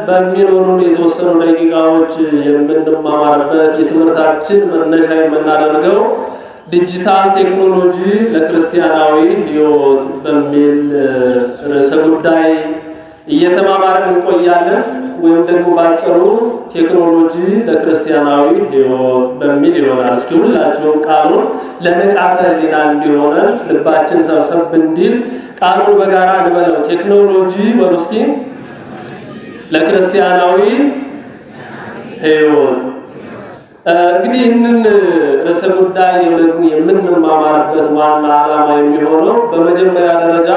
በሚኖሩን የተወሰኑ ደቂቃዎች የምንማማርበት የትምህርታችን መነሻ የምናደርገው ዲጂታል ቴክኖሎጂ ለክርስቲያናዊ ሕይወት በሚል ርዕሰ ጉዳይ እየተማማርን እንቆያለን። ወይም ደግሞ ባጭሩ ቴክኖሎጂ ለክርስቲያናዊ ሕይወት በሚል ይሆናል። እስኪ ሁላችሁም ቃሉን ለንቃተ ሕሊና እንዲሆን ልባችን ሰብሰብ እንዲል ቃሉን በጋራ እንበለው። ቴክኖሎጂ በሉ እስኪ ለክርስቲያናዊ ሕይወት። እንግዲህ ይህንን ርዕሰ ጉዳይ የምንማማርበት ዋና ዓላማ የሚሆነው በመጀመሪያ ደረጃ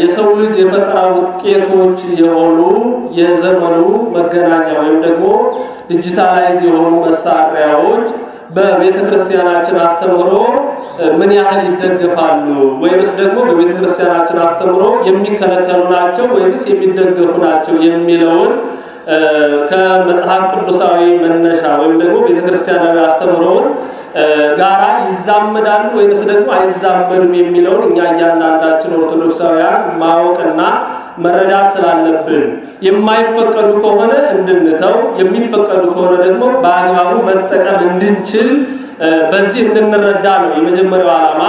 የሰው ልጅ የፈጠራ ውጤቶች የሆኑ የዘመኑ መገናኛ ወይም ደግሞ ዲጂታላይዝ የሆኑ መሳሪያዎች በቤተ ክርስቲያናችን አስተምሮ ምን ያህል ይደገፋሉ ወይስ ደግሞ በቤተ ክርስቲያናችን አስተምሮ የሚከለከሉ ናቸው ወይስ የሚደገፉ ናቸው የሚለውን ከመጽሐፍ ቅዱሳዊ መነሻ ወይም ደግሞ ቤተ ክርስቲያናዊ አስተምሮውን ጋራ ይዛመዳሉ ወይስ ደግሞ አይዛመዱም የሚለውን እኛ እያንዳንዳችን ኦርቶዶክሳውያን ማወቅና መረዳት ስላለብን የማይፈቀዱ ከሆነ እንድንተው የሚፈቀዱ ከሆነ ደግሞ በአግባቡ መጠቀም እንድንችል በዚህ እንድንረዳ ነው የመጀመሪያው ዓላማ።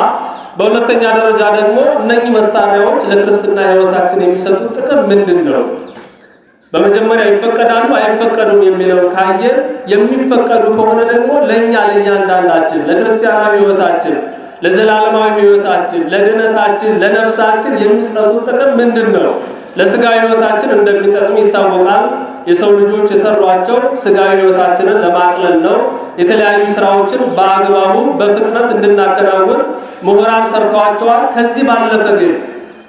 በሁለተኛ ደረጃ ደግሞ እነኚህ መሳሪያዎች ለክርስትና ሕይወታችን የሚሰጡት ጥቅም ምንድን ነው? በመጀመሪያ ይፈቀዳሉ አይፈቀዱም የሚለውን ካየን የሚፈቀዱ ከሆነ ደግሞ ለእያንዳንዳችን ለክርስቲያናዊ ሕይወታችን ለዘላለማዊ ሕይወታችን ለድነታችን ለነፍሳችን የሚሰጡት ጥቅም ምንድን ነው? ለስጋዊ ሕይወታችን እንደሚጠቅም ይታወቃል። የሰው ልጆች የሰሯቸው ስጋዊ ሕይወታችንን ለማቅለል ነው። የተለያዩ ስራዎችን በአግባቡ በፍጥነት እንድናከናውን ምሁራን ሰርተዋቸዋል። ከዚህ ባለፈ ግን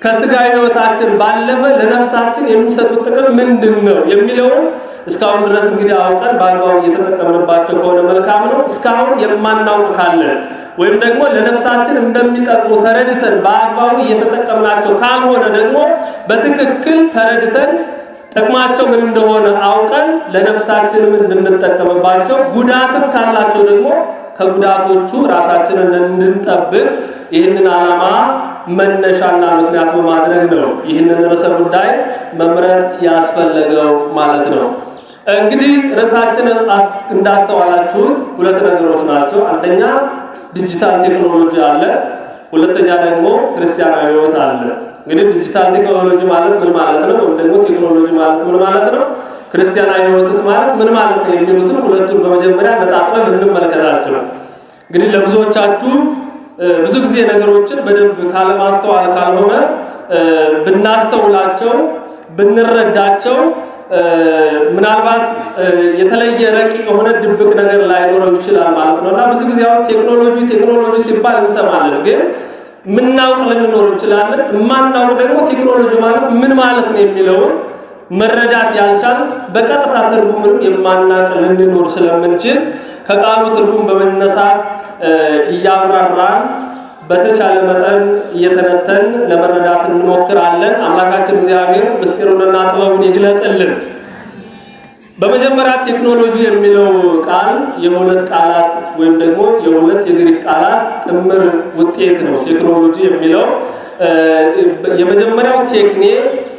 ከስጋዊ ሕይወታችን ባለፈ ለነፍሳችን የሚሰጡት ጥቅም ምንድን ነው የሚለውን እስካሁን ድረስ እንግዲህ አውቀን በአግባቡ እየተጠቀምንባቸው ከሆነ መልካም ነው። እስካሁን የማናውቅ ካለን ወይም ደግሞ ለነፍሳችን እንደሚጠቅሙ ተረድተን በአግባቡ እየተጠቀምናቸው ካልሆነ ደግሞ በትክክል ተረድተን ጥቅማቸው ምን እንደሆነ አውቀን ለነፍሳችንም እንድንጠቀምባቸው ጉዳትም ካላቸው ደግሞ ከጉዳቶቹ ራሳችንን እንድንጠብቅ ይህንን ዓላማ መነሻና ምክንያት በማድረግ ነው ይህንን ርዕሰ ጉዳይ መምረጥ ያስፈለገው ማለት ነው። እንግዲህ ርዕሳችንን እንዳስተዋላችሁት ሁለት ነገሮች ናቸው። አንደኛ ዲጂታል ቴክኖሎጂ አለ፣ ሁለተኛ ደግሞ ክርስቲያናዊ ሕይወት አለ። እንግዲህ ዲጂታል ቴክኖሎጂ ማለት ምን ማለት ነው? ወይም ደግሞ ቴክኖሎጂ ማለት ምን ማለት ነው? ክርስቲያናዊ ሕይወትስ ማለት ምን ማለት ነው? የሚሉትን ሁለቱን በመጀመሪያ ነጣጥለን እንመለከታቸው። እንግዲህ ለብዙዎቻችሁ ብዙ ጊዜ ነገሮችን በደንብ ካለማስተዋል ካልሆነ ብናስተውላቸው ብንረዳቸው ምናልባት የተለየ ረቂቅ የሆነ ድብቅ ነገር ላይኖረው ይችላል ማለት ነውና ብዙ ጊዜ አሁን ቴክኖሎጂ ሲባል እንሰማለን፣ ግን ምናውቅ ልንኖር እንችላለን። የማናውቅ ደግሞ ቴክኖሎጂ ማለት ምን ማለት ነው የሚለውን መረዳት ያልቻል በቀጥታ ትርጉምንም የማናውቅ ልንኖር ስለምንችል ከቃሉ ትርጉም በመነሳት እያብራራን በተቻለ መጠን እየተነተን ለመረዳት እንሞክራለን። አምላካችን እግዚአብሔር ምስጢሩንና ጥበቡን ይግለጥልን። በመጀመሪያ ቴክኖሎጂ የሚለው ቃል የሁለት ቃላት ወይም ደግሞ የሁለት የግሪክ ቃላት ጥምር ውጤት ነው። ቴክኖሎጂ የሚለው የመጀመሪያው ቴክኔ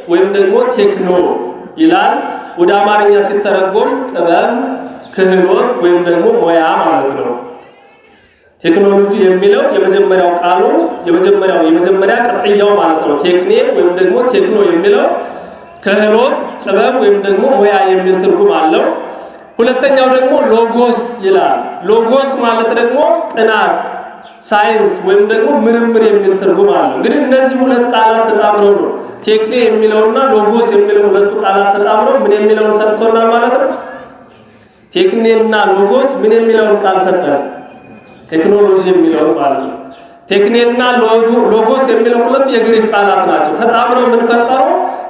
ወይም ደግሞ ቴክኖ ይላል። ወደ አማርኛ ሲተረጎም ጥበብ፣ ክህሎት ወይም ደግሞ ሙያ ማለት ነው። ቴክኖሎጂ የሚለው የመጀመሪያው ቃሉ የመጀመሪያ ቅጥያው ማለት ነው። ቴክኔ ወይም ደግሞ ቴክኖ የሚለው ክህሎት፣ ጥበብ ወይም ደግሞ ሙያ የሚል ትርጉም አለው። ሁለተኛው ደግሞ ሎጎስ ይላል። ሎጎስ ማለት ደግሞ ጥናት፣ ሳይንስ ወይም ደግሞ ምርምር የሚል ትርጉም አለው። እንግዲህ እነዚህ ሁለት ቃላት ተጣምረው ነው ቴክኔ የሚለውና ሎጎስ የሚለው ሁለቱ ቃላት ተጣምረው ምን የሚለውን ሰጥቶናል ማለት ነው። ቴክኔና ሎጎስ ምን የሚለውን ቃል ሰጠን? ቴክኖሎጂ የሚለውን ማለት ነው። ቴክኔና ሎጎስ የሚለው ሁለቱ የግሪክ ቃላት ናቸው። ተጣምረው ምን ፈጠሩ?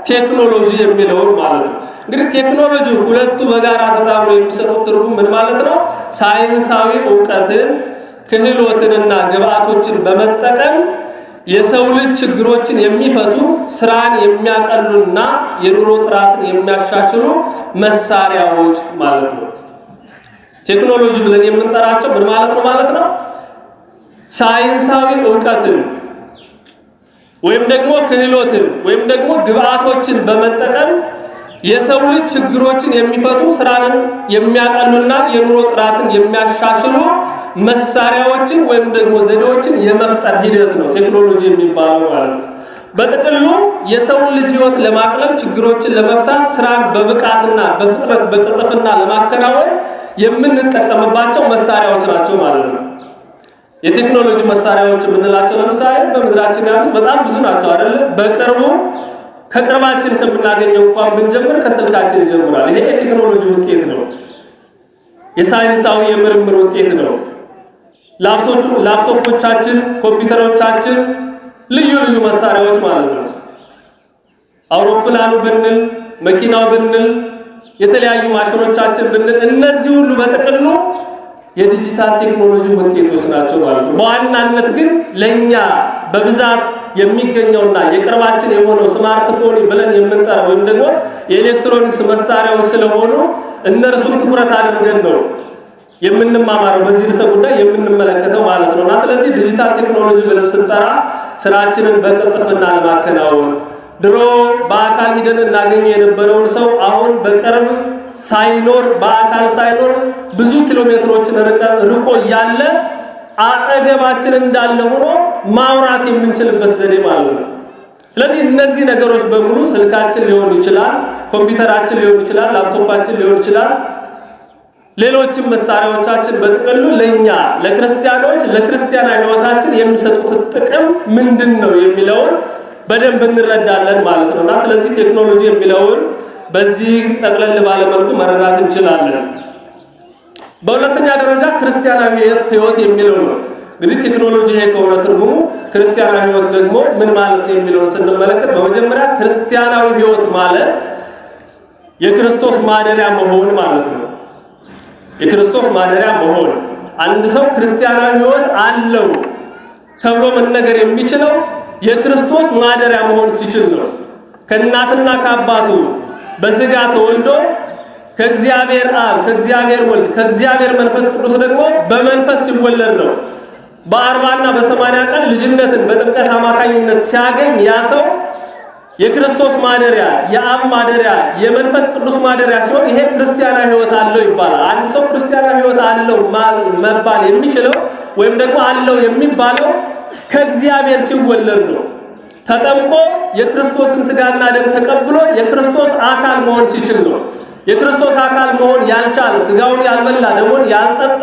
ቴክኖሎጂ የሚለውን ማለት ነው። እንግዲህ ቴክኖሎጂ ሁለቱ በጋራ ተጣምረው የሚሰጡት ትርጉም ምን ማለት ነው? ሳይንሳዊ ዕውቀትን ክህሎትንና ግብአቶችን በመጠቀም የሰው ልጅ ችግሮችን የሚፈቱ ስራን የሚያቀሉና የኑሮ ጥራትን የሚያሻሽሉ መሳሪያዎች ማለት ነው። ቴክኖሎጂ ብለን የምንጠራቸው ምን ማለት ነው? ሳይንሳዊ ዕውቀትን ወይም ደግሞ ክህሎትን ወይም ደግሞ ግብአቶችን በመጠቀም የሰው ልጅ ችግሮችን የሚፈቱ ስራን የሚያቀሉና የኑሮ ጥራትን የሚያሻሽሉ መሳሪያዎችን ወይም ደግሞ ዘዴዎችን የመፍጠር ሂደት ነው ቴክኖሎጂ የሚባለው ማለት ነው። በጥቅሉ የሰው ልጅ ህይወት ለማቅለል ችግሮችን ለመፍታት ስራን በብቃትና በፍጥነት በቅልጥፍና ለማከናወን የምንጠቀምባቸው መሳሪያዎች ናቸው ማለት ነው። የቴክኖሎጂ መሳሪያዎች የምንላቸው ለምሳሌ በምድራችን ያሉት በጣም ብዙ ናቸው አይደል? በቅርቡ ከቅርባችን ከምናገኘው እንኳን ብንጀምር ከስልካችን ይጀምራል። ይሄ የቴክኖሎጂ ውጤት ነው። የሳይንሳዊ የምርምር ውጤት ነው። ላፕቶፖቻችን፣ ኮምፒውተሮቻችን ልዩ ልዩ መሳሪያዎች ማለት ነው። አውሮፕላኑ ብንል፣ መኪናው ብንል፣ የተለያዩ ማሽኖቻችን ብንል እነዚህ ሁሉ በጥቅሉ የዲጂታል ቴክኖሎጂ ውጤቶች ናቸው ማለት ነው። በዋናነት ግን ለኛ በብዛት የሚገኘውና የቅርባችን የሆነው ስማርትፎን ብለን የምንጠራው ወይም ደግሞ የኤሌክትሮኒክስ መሳሪያዎች ስለሆኑ እነርሱን ትኩረት አድርገን ነው የምንማማረው በዚህ ርዕሰ ጉዳይ የምንመለከተው ማለት ነውና ስለዚህ ዲጂታል ቴክኖሎጂ ብለን ስንጠራ ስራችንን በቅልጥፍና ለማከናወን ድሮ በአካል ሂደን እናገኘው የነበረውን ሰው አሁን በቅርብ ሳይኖር በአካል ሳይኖር ብዙ ኪሎ ሜትሮችን ርቆ ያለ አጠገባችን እንዳለ ሆኖ ማውራት የምንችልበት ዘዴ ማለት ነው። ስለዚህ እነዚህ ነገሮች በሙሉ ስልካችን ሊሆን ይችላል፣ ኮምፒውተራችን ሊሆን ይችላል፣ ላፕቶፓችን ሊሆን ይችላል፣ ሌሎችም መሳሪያዎቻችን በጥቅሉ ለኛ ለክርስቲያኖች ለክርስቲያናዊ ህይወታችን የሚሰጡት ጥቅም ምንድነው የሚለውን በደንብ እንረዳለን ማለት ነውና ስለዚህ ቴክኖሎጂ የሚለውን በዚህ ጠቅለል ባለ መልኩ መረዳት እንችላለን። በሁለተኛ ደረጃ ክርስቲያናዊ ህይወት የሚለው ነው። እንግዲህ ቴክኖሎጂ ይሄ ከሆነ ትርጉሙ ክርስቲያናዊ ህይወት ደግሞ ምን ማለት ነው የሚለውን ስንመለከት በመጀመሪያ ክርስቲያናዊ ህይወት ማለት የክርስቶስ ማደሪያ መሆን ማለት ነው። የክርስቶስ ማደሪያ መሆን አንድ ሰው ክርስቲያናዊ ህይወት አለው ተብሎ መነገር የሚችለው የክርስቶስ ማደሪያ መሆን ሲችል ነው። ከእናትና ከአባቱ በስጋ ተወልዶ ከእግዚአብሔር አብ ከእግዚአብሔር ወልድ ከእግዚአብሔር መንፈስ ቅዱስ ደግሞ በመንፈስ ሲወለድ ነው። በ40 እና በ80 ቀን ልጅነትን በጥምቀት አማካኝነት ሲያገኝ ያ ሰው የክርስቶስ ማደሪያ የአብ ማደሪያ የመንፈስ ቅዱስ ማደሪያ ሲሆን ይሄ ክርስቲያናዊ ህይወት አለው ይባላል። አንድ ሰው ክርስቲያናዊ ህይወት አለው መባል የሚችለው ወይም ደግሞ አለው የሚባለው ከእግዚአብሔር ሲወለድ ነው። ተጠምቆ የክርስቶስን ስጋና ደም ተቀብሎ የክርስቶስ አካል መሆን ሲችል ነው። የክርስቶስ አካል መሆን ያልቻለ ስጋውን ያልበላ ደሙን ያልጠጣ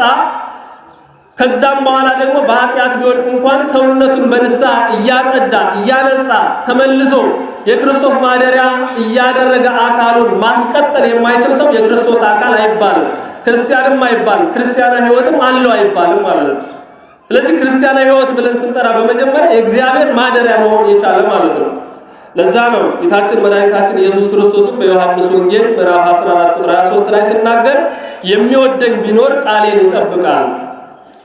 ከዛም በኋላ ደግሞ በኃጢአት ቢወድቅ እንኳን ሰውነቱን በንስሐ እያጸዳ እያነጻ ተመልሶ የክርስቶስ ማደሪያ እያደረገ አካሉን ማስቀጠል የማይችል ሰው የክርስቶስ አካል አይባልም፣ ክርስቲያንም አይባልም፣ ክርስቲያናዊ ህይወትም አለው አይባልም ማለት ነው። ስለዚህ ክርስቲያናዊ ህይወት ብለን ስንጠራ በመጀመሪያ የእግዚአብሔር ማደሪያ መሆን የቻለ ማለት ነው። ለዛ ነው ጌታችን መድኃኒታችን ኢየሱስ ክርስቶስ በዮሐንስ ወንጌል ምዕራፍ 14 ቁጥር 23 ላይ ሲናገር የሚወደኝ ቢኖር ቃሌን ይጠብቃል፣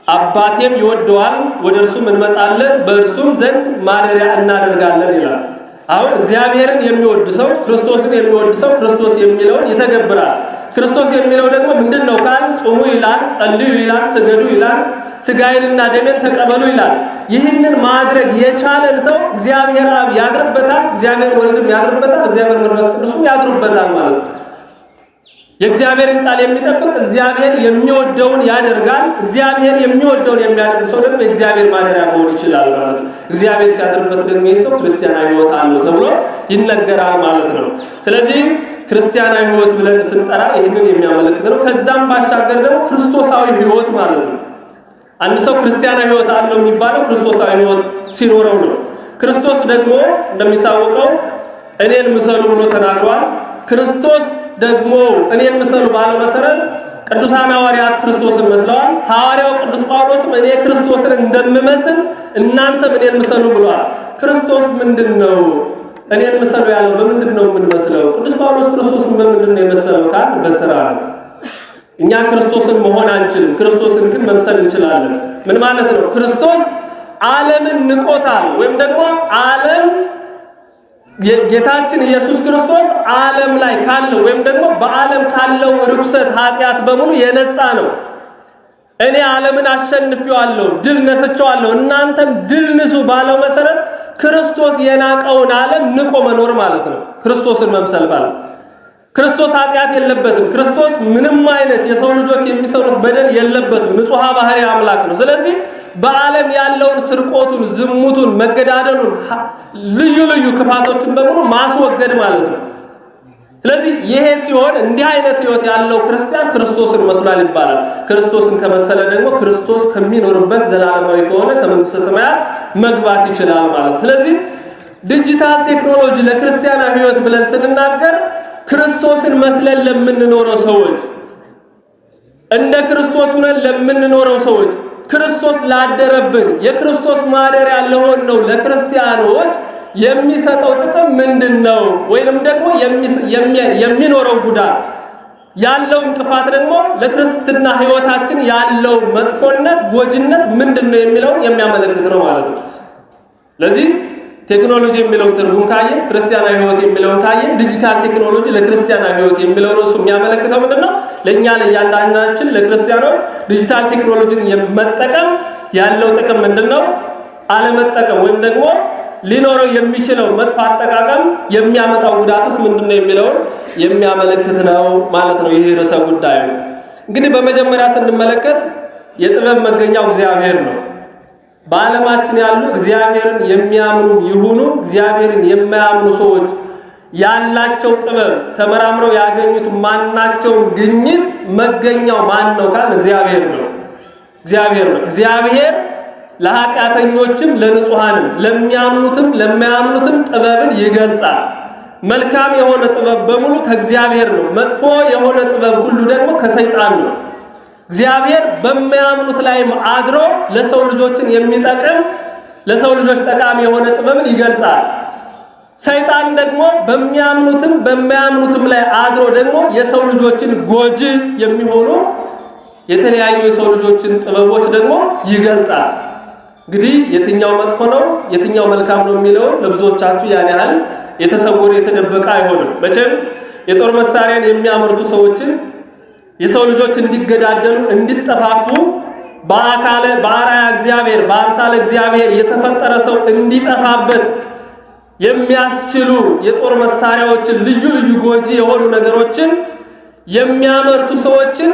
አባቴም ይወደዋል፣ ወደ እርሱም እንመጣለን፣ በእርሱም ዘንድ ማደሪያ እናደርጋለን ይላል። አሁን እግዚአብሔርን የሚወድ ሰው ክርስቶስን የሚወድ ሰው ክርስቶስ የሚለውን ይተገብራል። ክርስቶስ የሚለው ደግሞ ምንድነው ካል ጾሙ ይላል፣ ጸልዩ ይላል፣ ስገዱ ይላል፣ ስጋዬንና ደሜን ተቀበሉ ይላል። ይህንን ማድረግ የቻለን ሰው እግዚአብሔር አብ ያድርበታል፣ እግዚአብሔር ወልድም ያድርበታል፣ እግዚአብሔር መንፈስ ቅዱስም ያድርበታል ማለት ነው። የእግዚአብሔርን ቃል የሚጠብቅ እግዚአብሔር የሚወደውን ያደርጋል። እግዚአብሔር የሚወደውን የሚያደርግ ሰው ደግሞ የእግዚአብሔር ማደሪያ መሆን ይችላል ማለት ነው። እግዚአብሔር ሲያድርበት ደግሞ ይህ ሰው ክርስቲያናዊ ህይወት አለው ተብሎ ይነገራል ማለት ነው። ስለዚህ ክርስቲያናዊ ህይወት ብለን ስንጠራ ይህንን የሚያመለክት ነው። ከዛም ባሻገር ደግሞ ክርስቶሳዊ ህይወት ማለት ነው። አንድ ሰው ክርስቲያናዊ ህይወት አለው የሚባለው ክርስቶሳዊ ህይወት ሲኖረው ነው። ክርስቶስ ደግሞ እንደሚታወቀው እኔን ምሰሉ ብሎ ተናግሯል። ክርስቶስ ደግሞ እኔን ምሰሉ ባለ መሰረት ቅዱሳን ሐዋርያት ክርስቶስን መስለዋል። ሐዋርያው ቅዱስ ጳውሎስም እኔ ክርስቶስን እንደምመስል እናንተም እኔን ምሰሉ ብሏል። ክርስቶስ ምንድነው እኔን ምሰሉ ያለው? በምንድነው የምንመስለው? ቅዱስ ጳውሎስ ክርስቶስን በምንድነው የመሰለው ካል በስራ ነው። እኛ ክርስቶስን መሆን አንችልም፣ ክርስቶስን ግን መምሰል እንችላለን። ምን ማለት ነው? ክርስቶስ ዓለምን ንቆታል ወይም ደግሞ ዓለም ጌታችን ኢየሱስ ክርስቶስ ዓለም ላይ ካለው ወይም ደግሞ በዓለም ካለው ርኩሰት ኃጢአት በሙሉ የነጻ ነው። እኔ ዓለምን አሸንፌዋለሁ ድል ነስቼዋለሁ እናንተም ድል ንሱ ባለው መሰረት ክርስቶስ የናቀውን ዓለም ንቆ መኖር ማለት ነው። ክርስቶስን መምሰል ማለት ክርስቶስ ኃጢአት የለበትም። ክርስቶስ ምንም አይነት የሰው ልጆች የሚሰሩት በደል የለበትም። ንጹሕ ባህሪ አምላክ ነው። ስለዚህ በዓለም ያለውን ስርቆቱን፣ ዝሙቱን፣ መገዳደሉን፣ ልዩ ልዩ ክፋቶችን በሙሉ ማስወገድ ማለት ነው። ስለዚህ ይሄ ሲሆን እንዲህ አይነት ህይወት ያለው ክርስቲያን ክርስቶስን መስሏል ይባላል። ክርስቶስን ከመሰለ ደግሞ ክርስቶስ ከሚኖርበት ዘላለማዊ ከሆነ ከመንግስተ ሰማያት መግባት ይችላል ማለት። ስለዚህ ዲጂታል ቴክኖሎጂ ለክርስቲያናዊ ህይወት ብለን ስንናገር ክርስቶስን መስለን ለምንኖረው ሰዎች፣ እንደ ክርስቶስ ሆነን ለምንኖረው ሰዎች፣ ክርስቶስ ላደረብን የክርስቶስ ማደሪያ ለሆነው ለክርስቲያኖች የሚሰጠው ጥቅም ምንድነው? ወይንም ደግሞ የሚኖረው ጉዳት ያለው እንቅፋት ደግሞ ለክርስትና ህይወታችን ያለው መጥፎነት ጎጅነት ምንድነው የሚለው የሚያመለክት ነው ማለት ነው። ለዚህ ቴክኖሎጂ የሚለው ትርጉም ካየ ክርስቲያናዊ ህይወት የሚለውን ካየ ዲጂታል ቴክኖሎጂ ለክርስቲያናዊ ህይወት የሚለው ራሱ የሚያመለክተው ምንድነው? ለኛ ለእያንዳንዳችን ለክርስቲያኖች ዲጂታል ቴክኖሎጂን መጠቀም ያለው ጥቅም ምንድነው? አለመጠቀም ወይም ደግሞ ሊኖረው የሚችለው መጥፎ አጠቃቀም የሚያመጣው ጉዳትስ ምንድነው የሚለውን የሚያመለክት ነው ማለት ነው። ይሄ ርዕሰ ጉዳይ እንግዲህ በመጀመሪያ ስንመለከት የጥበብ መገኛው እግዚአብሔር ነው። በዓለማችን ያሉ እግዚአብሔርን የሚያምኑ ይሁኑ እግዚአብሔርን የማያምኑ ሰዎች ያላቸው ጥበብ ተመራምረው ያገኙት ማናቸውም ግኝት መገኛው ማን ነው ካል እግዚአብሔር ነው። እግዚአብሔር ነው። እግዚአብሔር ለኃጢአተኞችም ለንጹሃንም ለሚያምኑትም ለማያምኑትም ጥበብን ይገልጻል። መልካም የሆነ ጥበብ በሙሉ ከእግዚአብሔር ነው። መጥፎ የሆነ ጥበብ ሁሉ ደግሞ ከሰይጣን ነው። እግዚአብሔር በሚያምኑት ላይም አድሮ ለሰው ልጆችን የሚጠቅም ለሰው ልጆች ጠቃሚ የሆነ ጥበብን ይገልጻል። ሰይጣን ደግሞ በሚያምኑትም በማያምኑትም ላይ አድሮ ደግሞ የሰው ልጆችን ጎጂ የሚሆኑ የተለያዩ የሰው ልጆችን ጥበቦች ደግሞ ይገልጻል። እንግዲህ የትኛው መጥፎ ነው የትኛው መልካም ነው የሚለው ለብዙዎቻችሁ ያን ያህል የተሰወረ የተደበቀ አይሆንም። መቼም የጦር መሳሪያን የሚያመርቱ ሰዎችን የሰው ልጆች እንዲገዳደሉ እንዲጠፋፉ በአርአያ እግዚአብሔር በአምሳለ እግዚአብሔር የተፈጠረ ሰው እንዲጠፋበት የሚያስችሉ የጦር መሳሪያዎችን ልዩ ልዩ ጎጂ የሆኑ ነገሮችን የሚያመርቱ ሰዎችን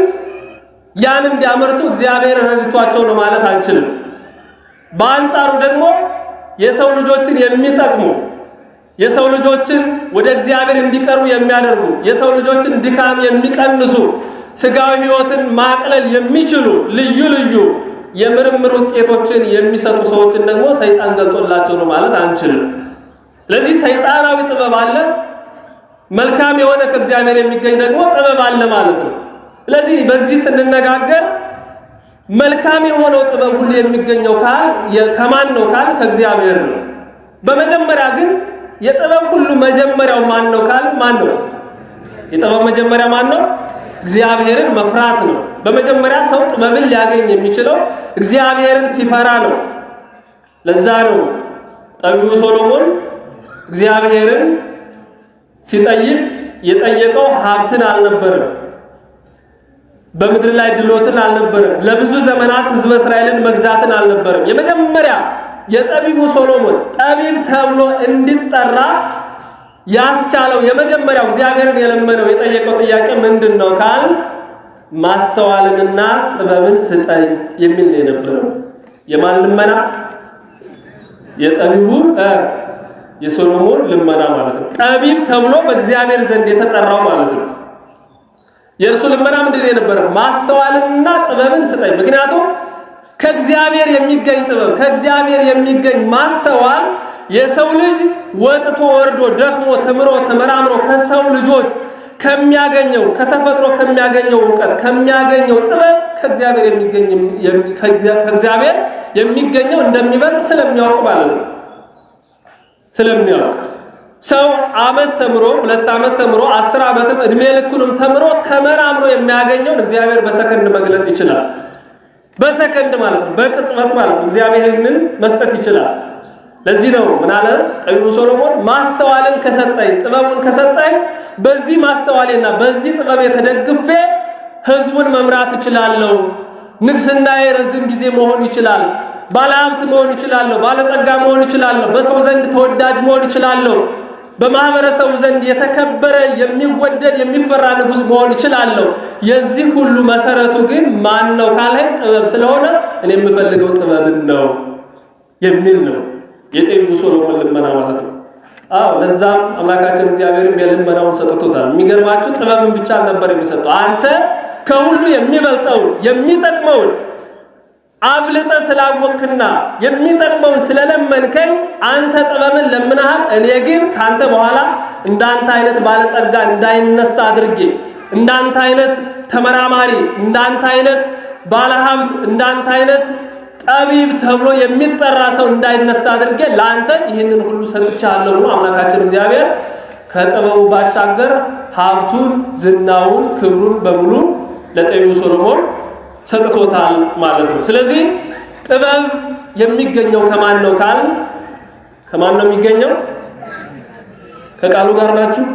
ያን እንዲያመርቱ እግዚአብሔር ረድቷቸው ነው ማለት አንችልም። በአንጻሩ ደግሞ የሰው ልጆችን የሚጠቅሙ የሰው ልጆችን ወደ እግዚአብሔር እንዲቀርቡ የሚያደርጉ የሰው ልጆችን ድካም የሚቀንሱ ስጋዊ ህይወትን ማቅለል የሚችሉ ልዩ ልዩ የምርምር ውጤቶችን የሚሰጡ ሰዎችን ደግሞ ሰይጣን ገልጦላቸው ነው ማለት አንችልም። ስለዚህ ሰይጣናዊ ጥበብ አለ፣ መልካም የሆነ ከእግዚአብሔር የሚገኝ ደግሞ ጥበብ አለ ማለት ነው። ስለዚህ በዚህ ስንነጋገር መልካም የሆነው ጥበብ ሁሉ የሚገኘው ከማን ነው ካል ከእግዚአብሔር ነው። በመጀመሪያ ግን የጥበብ ሁሉ መጀመሪያው ማን ነው ካል ማን ነው? የጥበብ መጀመሪያ ማን ነው? እግዚአብሔርን መፍራት ነው። በመጀመሪያ ሰው ጥበብን ሊያገኝ የሚችለው እግዚአብሔርን ሲፈራ ነው። ለዛ ነው ጠቢቡ ሶሎሞን እግዚአብሔርን ሲጠይቅ የጠየቀው ሀብትን አልነበረም፣ በምድር ላይ ድሎትን አልነበረም፣ ለብዙ ዘመናት ህዝበ እስራኤልን መግዛትን አልነበረም። የመጀመሪያ የጠቢቡ ሶሎሞን ጠቢብ ተብሎ እንዲጠራ ያስቻለው የመጀመሪያው እግዚአብሔርን የለመነው የጠየቀው ጥያቄ ምንድነው ካል ማስተዋልንና ጥበብን ስጠኝ የሚል ነው የነበረው። የማን ልመና? የጠቢቡ የሶሎሞን ልመና ማለት ነው። ጠቢብ ተብሎ በእግዚአብሔር ዘንድ የተጠራው ማለት ነው። የእርሱ ልመና ምንድነው የነበረው? ማስተዋልንና ጥበብን ስጠኝ። ምክንያቱም ከእግዚአብሔር የሚገኝ ጥበብ ከእግዚአብሔር የሚገኝ ማስተዋል የሰው ልጅ ወጥቶ ወርዶ ደክሞ ተምሮ ተመራምሮ ከሰው ልጆች ከሚያገኘው ከተፈጥሮ ከሚያገኘው ዕውቀት ከሚያገኘው ጥበብ ከእግዚአብሔር የሚገኘው እንደሚበልጥ ስለሚያውቅ ማለት ነው። ስለሚያውቅ ሰው ዓመት ተምሮ 2 ዓመት ተምሮ 10 ዓመትም እድሜ ልኩንም ተምሮ ተመራምሮ የሚያገኘውን እግዚአብሔር በሰከንድ መግለጥ ይችላል። በሰከንድ ማለት ነው፣ በቅጽበት ማለት ነው። እግዚአብሔርን መስጠት ይችላል። ለዚህ ነው ምን አለ ጠቢቡ ሶሎሞን ማስተዋልን ከሰጠኝ ጥበቡን ከሰጠኝ በዚህ ማስተዋሌና በዚህ ጥበብ የተደግፌ ህዝቡን መምራት እችላለሁ። ንግስናዬ ረጅም ጊዜ መሆን ይችላል። ባለሀብት መሆን ይችላለሁ። ባለጸጋ መሆን ይችላለሁ። በሰው ዘንድ ተወዳጅ መሆን ይችላለሁ። በማህበረሰቡ ዘንድ የተከበረ የሚወደድ የሚፈራ ንጉስ መሆን ይችላለሁ። የዚህ ሁሉ መሰረቱ ግን ማን ነው ካለኝ ጥበብ ስለሆነ እኔ የምፈልገው ጥበብን ነው የሚል ነው የጠቢቡ ሶሎሞን ልመና ማለት ነው። አዎ ለዛም አምላካችን እግዚአብሔርም የልመናውን ሰጥቶታል። የሚገርማችሁ ጥበብን ብቻ ነበር የሚሰጠው። አንተ ከሁሉ የሚበልጠውን የሚጠቅመውን አብልጠ ስላወቅና የሚጠቅመውን ስለለመንከኝ አንተ ጥበብን ለምነሃል። እኔ ግን ካንተ በኋላ እንዳንተ አይነት ባለጸጋ እንዳይነሳ አድርጌ እንዳንተ አይነት ተመራማሪ እንዳንተ አይነት ባለሀብት እንዳንተ አይነት ጠቢብ ተብሎ የሚጠራ ሰው እንዳይነሳ አድርጌ ለአንተ ይህንን ሁሉ ሰጥቻለሁ ብሎ አምላካችን እግዚአብሔር ከጥበቡ ባሻገር ሀብቱን፣ ዝናውን፣ ክብሩን በሙሉ ለጠቢቡ ሶሎሞን ሰጥቶታል ማለት ነው። ስለዚህ ጥበብ የሚገኘው ከማን ነው ካል ከማን ነው የሚገኘው? ከቃሉ ጋር ናችሁ?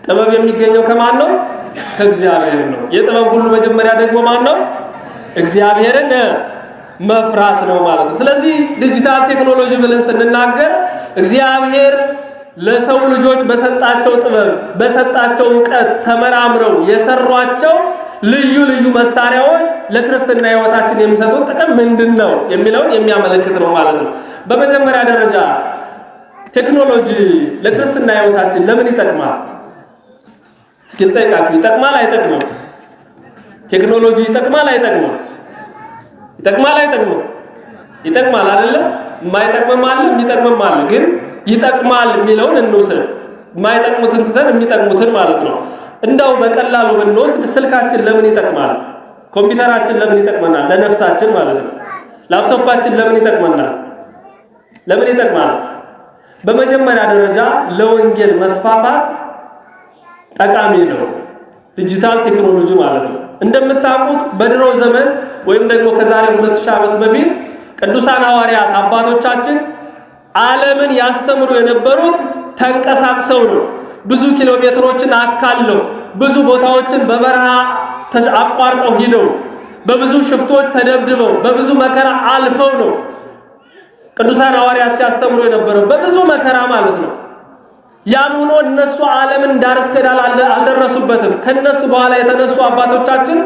ጥበብ የሚገኘው ከማን ነው? ከእግዚአብሔር ነው። የጥበብ ሁሉ መጀመሪያ ደግሞ ማን ነው? እግዚአብሔርን መፍራት ነው ማለት ነው። ስለዚህ ዲጂታል ቴክኖሎጂ ብለን ስንናገር እግዚአብሔር ለሰው ልጆች በሰጣቸው ጥበብ በሰጣቸው ዕውቀት ተመራምረው የሰሯቸው ልዩ ልዩ መሳሪያዎች ለክርስትና ሕይወታችን የሚሰጡት ጥቅም ምንድነው የሚለውን የሚያመለክት ነው ማለት ነው። በመጀመሪያ ደረጃ ቴክኖሎጂ ለክርስትና ሕይወታችን ለምን ይጠቅማል? እስኪ ልጠይቃችሁ፣ ይጠቅማል አይጠቅምም? ቴክኖሎጂ ይጠቅማል አይጠቅምም? ይጠቅማል አይጠቅምም? ይጠቅማል አይደለ? የማይጠቅምም አለ የሚጠቅምም አለ። ግን ይጠቅማል የሚለውን እንውሰድ፣ የማይጠቅሙትን ትተን የሚጠቅሙትን ማለት ነው። እንደው በቀላሉ ብንወስድ ስልካችን ለምን ይጠቅማል? ኮምፒውተራችን ለምን ይጠቅመናል? ለነፍሳችን ማለት ነው። ላፕቶፓችን ለምን ይጠቅመናል? ለምን ይጠቅማል? በመጀመሪያ ደረጃ ለወንጌል መስፋፋት ጠቃሚ ነው ዲጂታል ቴክኖሎጂ ማለት ነው። እንደምታውቁት በድሮ ዘመን ወይም ደግሞ ከዛሬ 2000 ዓመት በፊት ቅዱሳን ሐዋርያት አባቶቻችን ዓለምን ያስተምሩ የነበሩት ተንቀሳቅሰው ነው። ብዙ ኪሎ ሜትሮችን አካለው ብዙ ቦታዎችን በበረሃ አቋርጠው ሄደው በብዙ ሽፍቶች ተደብድበው በብዙ መከራ አልፈው ነው ቅዱሳን ሐዋርያት ሲያስተምሩ የነበረው በብዙ መከራ ማለት ነው። ያም ሆኖ እነሱ ዓለምን ዳር እስከ ዳር አልደረሱበትም። ከነሱ በኋላ የተነሱ አባቶቻችን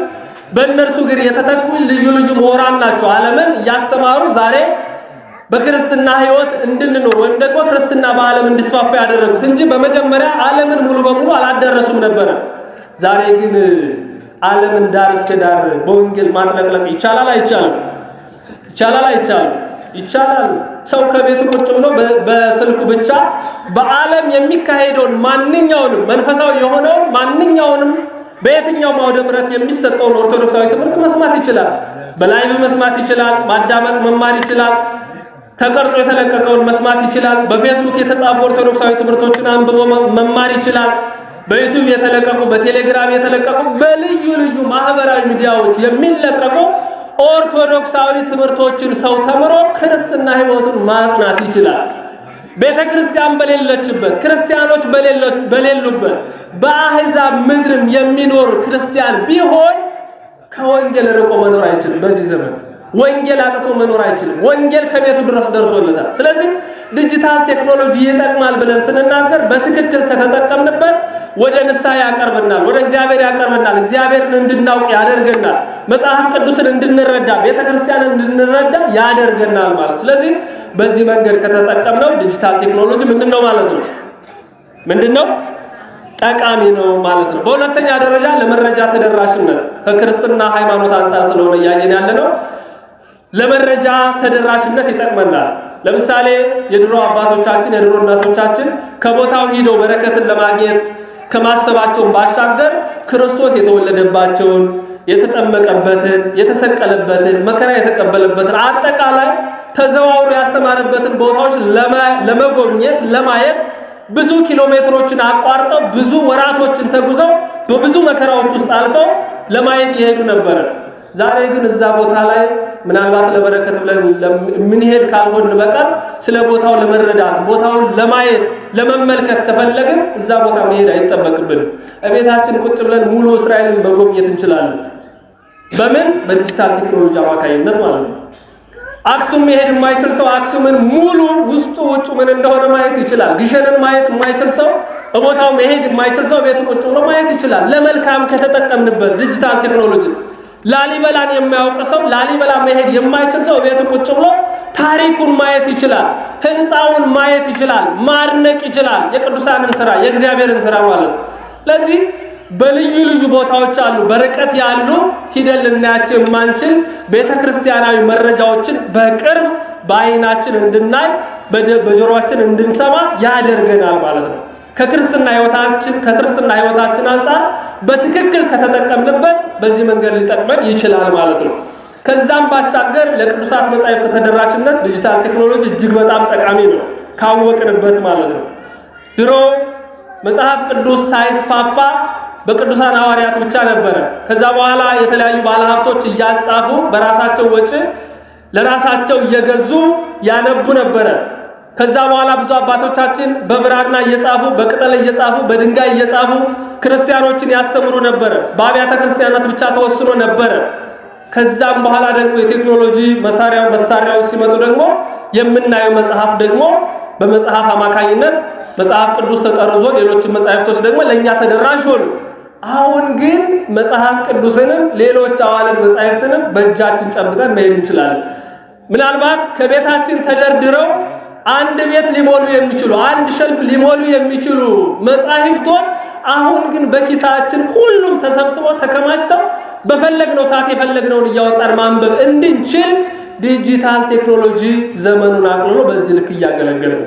በእነርሱ ግር የተተኩ ልዩ ልዩ ምሁራን ናቸው ዓለምን እያስተማሩ ዛሬ በክርስትና ሕይወት እንድንኖር ወይም ደግሞ ክርስትና በዓለም እንዲስፋፋ ያደረጉት እንጂ በመጀመሪያ ዓለምን ሙሉ በሙሉ አላደረሱም ነበር። ዛሬ ግን ዓለምን ዳር እስከ ዳር በወንጌል ማጥለቅለቅ ይቻላል አይቻልም? ይቻላል አይቻልም? ይቻላል። ሰው ከቤቱ ቁጭ ብሎ በስልኩ ብቻ በዓለም የሚካሄደውን ማንኛውንም መንፈሳዊ የሆነውን ማንኛውንም በየትኛው ማውደ ምሕረት የሚሰጠውን ኦርቶዶክሳዊ ትምህርት መስማት ይችላል። በላይቭ መስማት ይችላል። ማዳመጥ መማር ይችላል። ተቀርጾ የተለቀቀውን መስማት ይችላል። በፌስቡክ የተጻፉ ኦርቶዶክሳዊ ትምህርቶችን አንብቦ መማር ይችላል። በዩቲዩብ የተለቀቁ በቴሌግራም የተለቀቁ በልዩ ልዩ ማህበራዊ ሚዲያዎች የሚለቀቁ ኦርቶዶክሳዊ ትምህርቶችን ሰው ተምሮ ክርስትና ሕይወቱን ማጽናት ይችላል። ቤተክርስቲያን በሌለችበት ክርስቲያኖች በሌሉበት በአሕዛብ ምድርም የሚኖር ክርስቲያን ቢሆን ከወንጌል ርቆ መኖር አይችልም። በዚህ ዘመን ወንጌል አጥቶ መኖር አይችልም። ወንጌል ከቤቱ ድረስ ደርሶለታል። ስለዚህ ዲጂታል ቴክኖሎጂ ይጠቅማል ብለን ስንናገር በትክክል ከተጠቀምንበት ወደ ንስሐ ያቀርበናል፣ ወደ እግዚአብሔር ያቀርበናል፣ እግዚአብሔርን እንድናውቅ ያደርገናል፣ መጽሐፍ ቅዱስን እንድንረዳ ቤተክርስቲያንን እንድንረዳ ያደርገናል ማለት። ስለዚህ በዚህ መንገድ ከተጠቀምነው ዲጂታል ቴክኖሎጂ ምንድነው ማለት ነው? ምንድነው? ጠቃሚ ነው ማለት ነው። በሁለተኛ ደረጃ ለመረጃ ተደራሽነት ከክርስትና ሃይማኖት አንፃር ስለሆነ ያየን ያለነው ለመረጃ ተደራሽነት ይጠቅመናል። ለምሳሌ የድሮ አባቶቻችን የድሮ እናቶቻችን ከቦታው ሄደው በረከትን ለማግኘት ከማሰባቸው ባሻገር ክርስቶስ የተወለደባቸውን የተጠመቀበትን የተሰቀለበትን መከራ የተቀበለበትን አጠቃላይ ተዘዋውሮ ያስተማረበትን ቦታዎች ለመጎብኘት ለማየት ብዙ ኪሎ ሜትሮችን አቋርጠው ብዙ ወራቶችን ተጉዘው በብዙ መከራዎች ውስጥ አልፈው ለማየት ይሄዱ ነበር። ዛሬ ግን እዛ ቦታ ላይ ምናልባት ለበረከት ብለን ምን ሄድ ካልሆን በቀር ስለ ቦታው ለመረዳት ቦታውን ለማየት ለመመልከት ከፈለግን እዛ ቦታ መሄድ አይተበቅብን እቤታችን ቁጭ ብለን ሙሉ እስራኤልን መጎብኘት እንችላለን በምን በዲጂታል ቴክኖሎጂ አማካይነት ማለት ነው አክሱም መሄድ የማይችል ሰው አክሱምን ሙሉ ውስጡ ውጭ ምን እንደሆነ ማየት ይችላል ግሸንን ማየት የማይችል ሰው በቦታው መሄድ የማይችል ሰው ቤቱ ቁጭ ብሎ ማየት ይችላል ለመልካም ከተጠቀምንበት ዲጂታል ቴክኖሎጂ ላሊበላን የሚያውቅ ሰው ላሊበላ መሄድ የማይችል ሰው ቤቱ ቁጭ ብሎ ታሪኩን ማየት ይችላል ህንጻውን ማየት ይችላል ማርነቅ ይችላል የቅዱሳንን ሥራ የእግዚአብሔርን ሥራ ማለት ለዚህ በልዩ ልዩ ቦታዎች አሉ በርቀት ያሉ ሂደን ልናያቸው የማንችል ቤተክርስቲያናዊ መረጃዎችን በቅርብ በአይናችን እንድናይ በጆሮአችን እንድንሰማ ያደርገናል ማለት ነው ከክርስትና ህይወታችን አንፃር በትክክል ከተጠቀምንበት በዚህ መንገድ ሊጠቅመን ይችላል ማለት ነው ከዛም ባሻገር ለቅዱሳት መጻሕፍት ተደራሽነት ዲጂታል ቴክኖሎጂ እጅግ በጣም ጠቃሚ ነው ካወቅንበት ማለት ነው ድሮ መጽሐፍ ቅዱስ ሳይስፋፋ በቅዱሳን ሐዋርያት ብቻ ነበር ከዛ በኋላ የተለያዩ ባለሀብቶች እያጻፉ በራሳቸው ወጪ ለራሳቸው እየገዙ ያነቡ ነበር ከዛ በኋላ ብዙ አባቶቻችን በብራና እየጻፉ በቅጠል እየጻፉ በድንጋይ እየጻፉ ክርስቲያኖችን ያስተምሩ ነበር በአብያተ ክርስቲያናት ብቻ ተወስኖ ነበር ከዛም በኋላ ደግሞ የቴክኖሎጂ መሳሪያዎች ሲመጡ ደግሞ የምናየው መጽሐፍ ደግሞ በመጽሐፍ አማካኝነት መጽሐፍ ቅዱስ ተጠርዞ ሌሎች መጽሐፍቶች ደግሞ ለኛ ተደራሽ ሆኑ አሁን ግን መጽሐፍ ቅዱስንም ሌሎች አዋልድ መጽሐፍትንም በእጃችን ጨብጠን መሄድ እንችላለን ምናልባት ከቤታችን ተደርድረው አንድ ቤት ሊሞሉ የሚችሉ አንድ ሸልፍ ሊሞሉ የሚችሉ መጽሐፍቶች አሁን ግን በኪሳችን ሁሉም ተሰብስበው ተከማችተው በፈለግነው ሰዓት የፈለግነውን እያወጣን ማንበብ እንድንችል ዲጂታል ቴክኖሎጂ ዘመኑን አቅልሎ በዚህ ልክ እያገለገለ ነው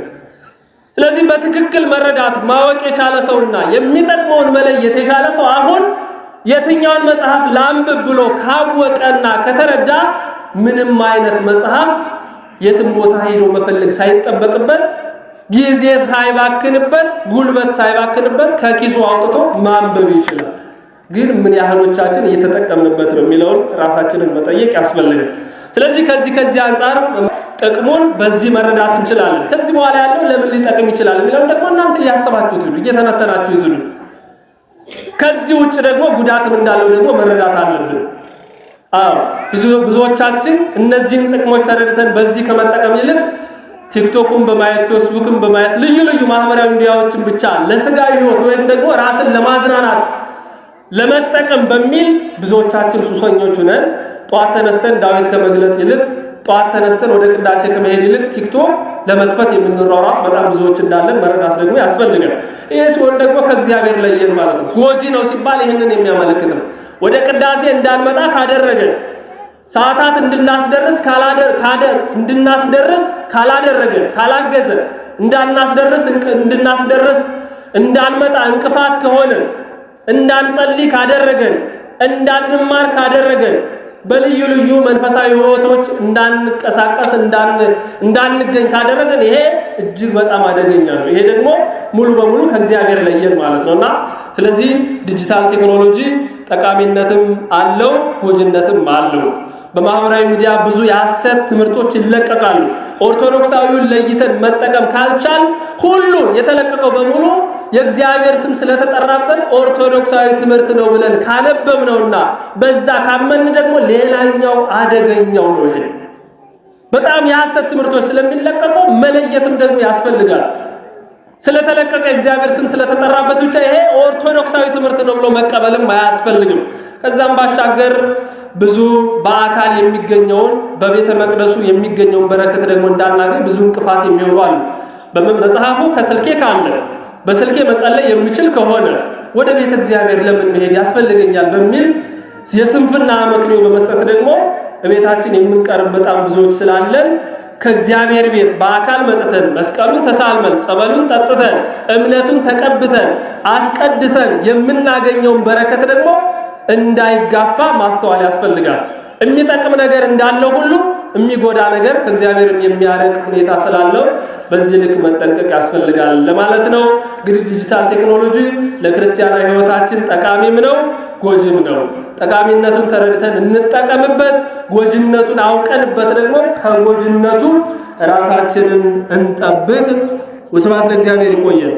ስለዚህ በትክክል መረዳት ማወቅ የቻለ ሰውና የሚጠቅመውን መለየት የቻለ ሰው አሁን የትኛውን መጽሐፍ ላንብብ ብሎ ካወቀና ከተረዳ ምንም አይነት መጽሐፍ የትም ቦታ ሄዶ መፈለግ ሳይጠበቅበት ጊዜ ሳይባክንበት ጉልበት ሳይባክንበት ከኪሱ አውጥቶ ማንበብ ይችላል ግን ምን ያህሎቻችን እየተጠቀምንበት ነው የሚለውን ራሳችንን መጠየቅ ያስፈልጋል ስለዚህ ከዚህ አንፃር ጥቅሙን በዚህ መረዳት እንችላለን ከዚህ በኋላ ያለው ለምን ሊጠቅም ይችላል የሚለው ደግሞ እናንተ ያያሰባችሁት ሁሉ እየተነተናችሁት ሁሉ ከዚህ ውጭ ደግሞ ጉዳትም እንዳለው ደግሞ መረዳት አለብን ብዙዎቻችን እነዚህን ጥቅሞች ተረድተን በዚህ ከመጠቀም ይልቅ ቲክቶክን በማየት ፌስቡክን በማየት ልዩ ልዩ ማህበራዊ ሚዲያዎችን ብቻ ለስጋዊ ህይወት ወይም ደግሞ ራስን ለማዝናናት ለመጠቀም በሚል ብዙዎቻችን ሱሰኞች ነን ጧት ተነስተን ዳዊት ከመግለጥ ይልቅ ጧት ተነስተን ወደ ቅዳሴ ከመሄድ ይልቅ ቲክቶክ ለመክፈት የምንሯሯጥ በጣም ብዙዎች እንዳለን መረዳት ደግሞ ያስፈልጋል ይሄ ሲሆን ደግሞ ከእግዚአብሔር ለየን ማለት ነው ጎጂ ነው ሲባል ይሄንን የሚያመለክት ነው ወደ ቅዳሴ እንዳንመጣ ካደረገን ሰዓታት እንድናስደርስ ካላደረገን ካላገዘን እንድናስደርስ እንዳንመጣ እንቅፋት ከሆነ እንዳንጸልይ ካደረገን እንዳንማር ካደረገን በልዩ ልዩ መንፈሳዊ ህይወቶች እንዳንቀሳቀስ እንዳንገኝ ካደረገን ይሄ እጅግ በጣም አደገኛ ነው ይሄ ደግሞ ሙሉ በሙሉ ከእግዚአብሔር ለየን ማለት ነውና ስለዚህ ዲጂታል ቴክኖሎጂ ጠቃሚነትም አለው ጎጂነትም አለው በማህበራዊ ሚዲያ ብዙ የሐሰት ትምህርቶች ይለቀቃሉ ኦርቶዶክሳዊውን ለይተን መጠቀም ካልቻል ሁሉ የተለቀቀው በሙሉ የእግዚአብሔር ስም ስለተጠራበት ኦርቶዶክሳዊ ትምህርት ነው ብለን ካነበብነውና በዛ ካመን ደግሞ ሌላኛው አደገኛው ነው ይሄ በጣም የሐሰት ትምህርቶች ስለሚለቀቁ መለየትም ደግሞ ያስፈልጋል ስለተለቀቀ እግዚአብሔር ስም ስለተጠራበት ብቻ ይሄ ኦርቶዶክሳዊ ትምህርት ነው ብሎ መቀበልም አያስፈልግም ከዛም ባሻገር ብዙ በአካል የሚገኘውን በቤተ መቅደሱ የሚገኘውን በረከት ደግሞ እንዳናገኝ ብዙ እንቅፋት የሚሆኑ አሉ በመጽሐፉ ከስልኬ ካለ በስልኬ መጸለይ የሚችል ከሆነ ወደ ቤተ እግዚአብሔር ለምን መሄድ ያስፈልገኛል በሚል የስንፍና መክንዮ በመስጠት ደግሞ በቤታችን የምንቀርብ በጣም ብዙዎች ስላለን ከእግዚአብሔር ቤት በአካል መጥተን መስቀሉን ተሳልመን ጸበሉን ጠጥተን እምነቱን ተቀብተን አስቀድሰን የምናገኘውን በረከት ደግሞ እንዳይጋፋ ማስተዋል ያስፈልጋል የሚጠቅም ነገር እንዳለው ሁሉ የሚጎዳ ነገር ከእግዚአብሔርም የሚያርቅ ሁኔታ ስላለው በዚህ ልክ መጠንቀቅ ያስፈልጋል ለማለት ነው። እንግዲህ ዲጂታል ቴክኖሎጂ ለክርስቲያናዊ ሕይወታችን ጠቃሚም ነው ጎጅም ነው። ጠቃሚነቱን ተረድተን እንጠቀምበት፣ ጎጅነቱን አውቀንበት ደግሞ ከጎጅነቱ ራሳችንን እንጠብቅ። ወስብሐት ለእግዚአብሔር። ይቆየን።